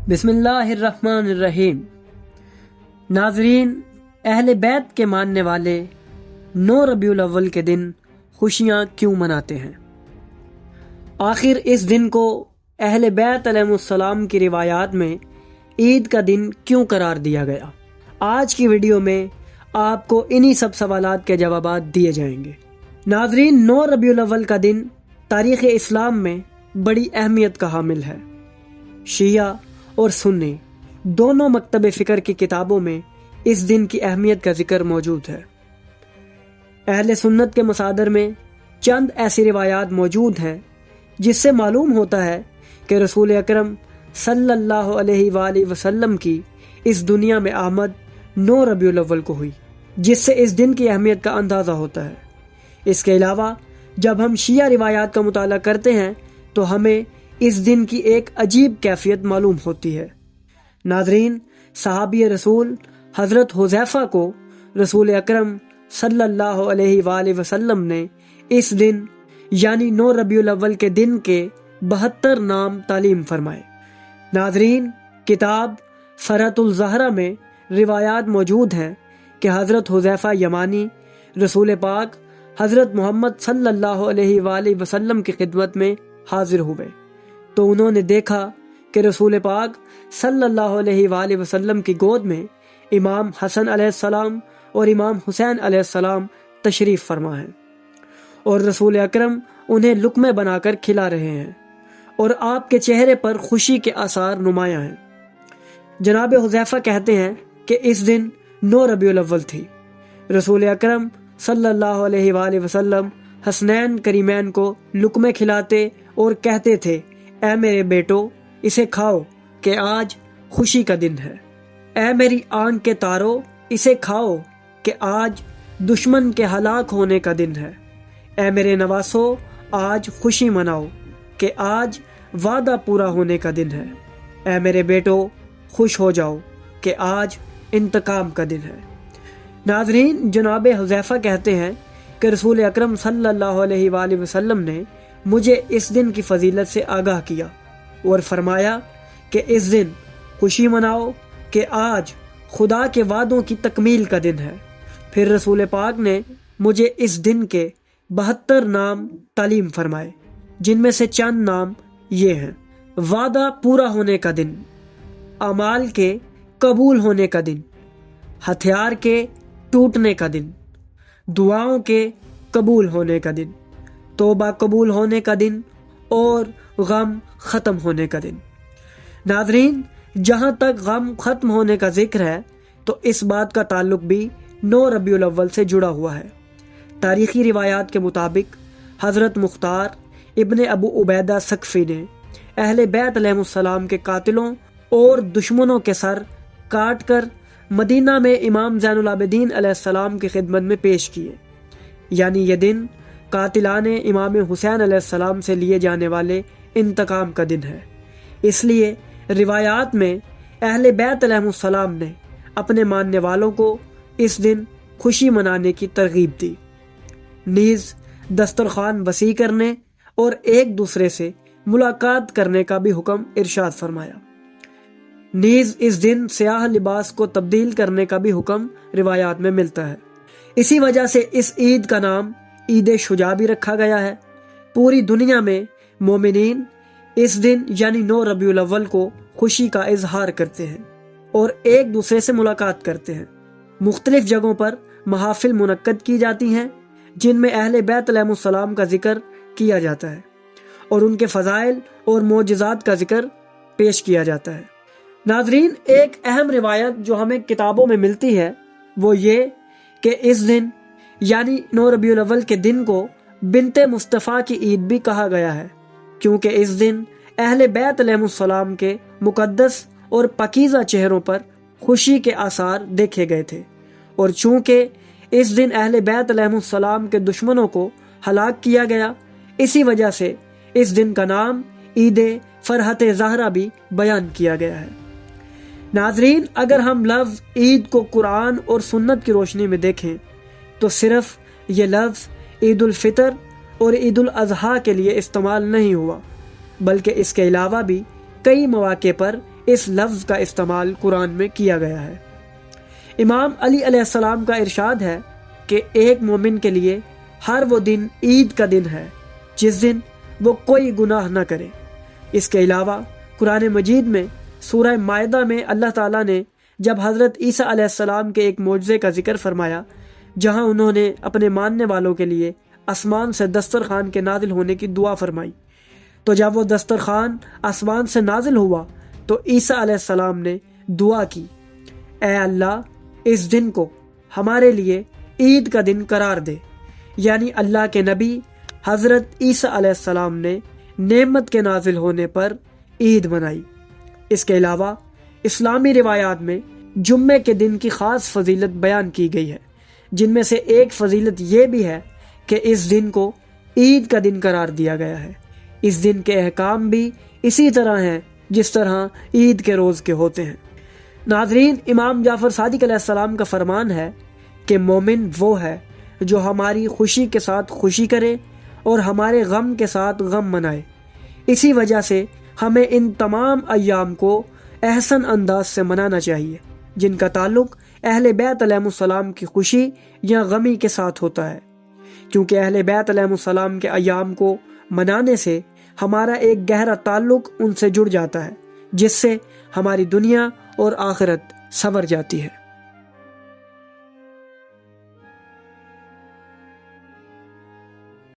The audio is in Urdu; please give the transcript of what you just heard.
بسم اللہ الرحمن الرحیم۔ ناظرین، اہل بیت کے ماننے والے 9 ربیع الاول کے دن خوشیاں کیوں مناتے ہیں؟ آخر اس دن کو اہل بیت علیہ السلام کی روایات میں عید کا دن کیوں قرار دیا گیا؟ آج کی ویڈیو میں آپ کو انہی سب سوالات کے جوابات دیے جائیں گے۔ ناظرین، 9 ربیع الاول کا دن تاریخ اسلام میں بڑی اہمیت کا حامل ہے۔ شیعہ اور سنی دونوں مکتب فکر کی کتابوں میں اس دن کی اہمیت کا ذکر موجود ہے۔ اہل سنت کے مصادر میں چند ایسی روایات موجود ہیں جس سے معلوم ہوتا ہے کہ رسول اکرم صلی اللہ علیہ وآلہ وسلم کی اس دنیا میں آمد 9 ربیع الاول کو ہوئی، جس سے اس دن کی اہمیت کا اندازہ ہوتا ہے۔ اس کے علاوہ جب ہم شیعہ روایات کا مطالعہ کرتے ہیں تو ہمیں اس دن کی ایک عجیب کیفیت معلوم ہوتی ہے۔ ناظرین، صحابی رسول حضرت حذیفہ کو رسول اکرم صلی اللہ علیہ وآلہ وسلم نے اس دن یعنی 9 ربیع الاول کے دن کے 72 نام تعلیم فرمائے۔ ناظرین، کتاب فرحۃ الزہرہ میں روایات موجود ہیں کہ حضرت حذیفہ یمانی رسول پاک حضرت محمد صلی اللہ علیہ وآلہ وسلم کی خدمت میں حاضر ہوئے تو انہوں نے دیکھا کہ رسول پاک صلی اللہ علیہ وآلہ وسلم کی گود میں امام حسن علیہ السلام اور امام حسین علیہ السلام تشریف فرما ہیں اور رسول اکرم انہیں لقمے بنا کر کھلا رہے ہیں اور آپ کے چہرے پر خوشی کے آثار نمایاں ہیں۔ جناب حذیفہ کہتے ہیں کہ اس دن 9 ربیع الاول تھی۔ رسول اکرم صلی اللہ علیہ وآلہ وسلم حسنین کریمین کو لقمے کھلاتے اور کہتے تھے، اے میرے بیٹو، اسے کھاؤ کہ آج خوشی کا دن ہے۔ اے میری آنکھ کے تارو، اسے کھاؤ کہ آج دشمن کے ہلاک ہونے کا دن ہے۔ اے میرے نواسو، آج خوشی مناؤ کہ آج وعدہ پورا ہونے کا دن ہے۔ اے میرے بیٹو، خوش ہو جاؤ کہ آج انتقام کا دن ہے۔ ناظرین، جناب حذیفہ کہتے ہیں کہ رسول اکرم صلی اللہ علیہ وآلہ وسلم نے مجھے اس دن کی فضیلت سے آگاہ کیا اور فرمایا کہ اس دن خوشی مناؤ کہ آج خدا کے وعدوں کی تکمیل کا دن ہے۔ پھر رسول پاک نے مجھے اس دن کے 72 نام تعلیم فرمائے، جن میں سے چند نام یہ ہیں: وعدہ پورا ہونے کا دن، اعمال کے قبول ہونے کا دن، ہتھیار کے ٹوٹنے کا دن، دعاؤں کے قبول ہونے کا دن، توبہ قبول ہونے کا دن اور غم ختم ہونے کا دن۔ ناظرین، جہاں تک غم ختم ہونے کا ذکر ہے تو اس بات کا تعلق بھی 9 ربیع الاول سے جڑا ہوا ہے۔ تاریخی روایات کے مطابق حضرت مختار ابن ابو عبیدہ ثقفی نے اہل بیت علیہ السلام کے قاتلوں اور دشمنوں کے سر کاٹ کر مدینہ میں امام زین العابدین علیہ السلام کی خدمت میں پیش کیے، یعنی یہ دن قاتلان امام حسین علیہ السلام سے لیے جانے والے انتقام کا دن ہے۔ اس لیے روایات میں اہل بیت علیہ السلام نے اپنے ماننے والوں کو اس دن خوشی منانے کی ترغیب دی، نیز دسترخوان وسیع کرنے اور ایک دوسرے سے ملاقات کرنے کا بھی حکم ارشاد فرمایا۔ نیز اس دن سیاہ لباس کو تبدیل کرنے کا بھی حکم روایات میں ملتا ہے۔ اسی وجہ سے اس عید کا نام عید شجاع بھی رکھا گیا ہے۔ پوری دنیا میں مومنین اس دن یعنی 9 ربیع الاول کو خوشی کا اظہار کرتے ہیں اور ایک دوسرے سے ملاقات کرتے ہیں۔ مختلف جگہوں پر محافل منعقد کی جاتی ہیں جن میں اہل بیت علیہ السلام کا ذکر کیا جاتا ہے اور ان کے فضائل اور معجزات کا ذکر پیش کیا جاتا ہے۔ ناظرین، ایک اہم روایت جو ہمیں کتابوں میں ملتی ہے وہ یہ کہ اس دن یعنی 9 ربیع الاول کے دن کو بنت مصطفیٰ کی عید بھی کہا گیا ہے، کیونکہ اس دن اہل بیت علیہ السلام کے مقدس اور پاکیزہ چہروں پر خوشی کے آثار دیکھے گئے تھے، اور چونکہ اس دن اہل بیت علیہ السلام کے دشمنوں کو ہلاک کیا گیا، اسی وجہ سے اس دن کا نام عید فرحت زہرہ بھی بیان کیا گیا ہے۔ ناظرین، اگر ہم لفظ عید کو قرآن اور سنت کی روشنی میں دیکھیں تو صرف یہ لفظ عید الفطر اور عید الاضحیٰ کے لیے استعمال نہیں ہوا، بلکہ اس کے علاوہ بھی کئی مواقع پر اس لفظ کا استعمال قرآن میں کیا گیا ہے۔ امام علی علیہ السلام کا ارشاد ہے کہ ایک مومن کے لیے ہر وہ دن عید کا دن ہے جس دن وہ کوئی گناہ نہ کرے۔ اس کے علاوہ قرآن مجید میں سورہ مائدہ میں اللہ تعالیٰ نے جب حضرت عیسیٰ علیہ السلام کے ایک معجزے کا ذکر فرمایا جہاں انہوں نے اپنے ماننے والوں کے لیے آسمان سے دسترخوان کے نازل ہونے کی دعا فرمائی، تو جب وہ دسترخوان آسمان سے نازل ہوا تو عیسیٰ علیہ السلام نے دعا کی، اے اللہ اس دن کو ہمارے لیے عید کا دن قرار دے۔ یعنی اللہ کے نبی حضرت عیسیٰ علیہ السلام نے نعمت کے نازل ہونے پر عید منائی۔ اس کے علاوہ اسلامی روایات میں جمعے کے دن کی خاص فضیلت بیان کی گئی ہے، جن میں سے ایک فضیلت یہ بھی ہے کہ اس دن کو عید کا دن قرار دیا گیا ہے۔ اس دن کے احکام بھی اسی طرح ہیں جس طرح عید کے روز کے ہوتے ہیں۔ ناظرین، امام جعفر صادق علیہ السلام کا فرمان ہے کہ مومن وہ ہے جو ہماری خوشی کے ساتھ خوشی کرے اور ہمارے غم کے ساتھ غم منائے۔ اسی وجہ سے ہمیں ان تمام ایام کو احسن انداز سے منانا چاہیے جن کا تعلق اہل بیت علیہ السلام کی خوشی یا غمی کے ساتھ ہوتا ہے، کیونکہ اہل بیت علیہ السلام کے ایام کو منانے سے ہمارا ایک گہرا تعلق ان سے جڑ جاتا ہے، جس سے ہماری دنیا اور آخرت سنور جاتی ہے۔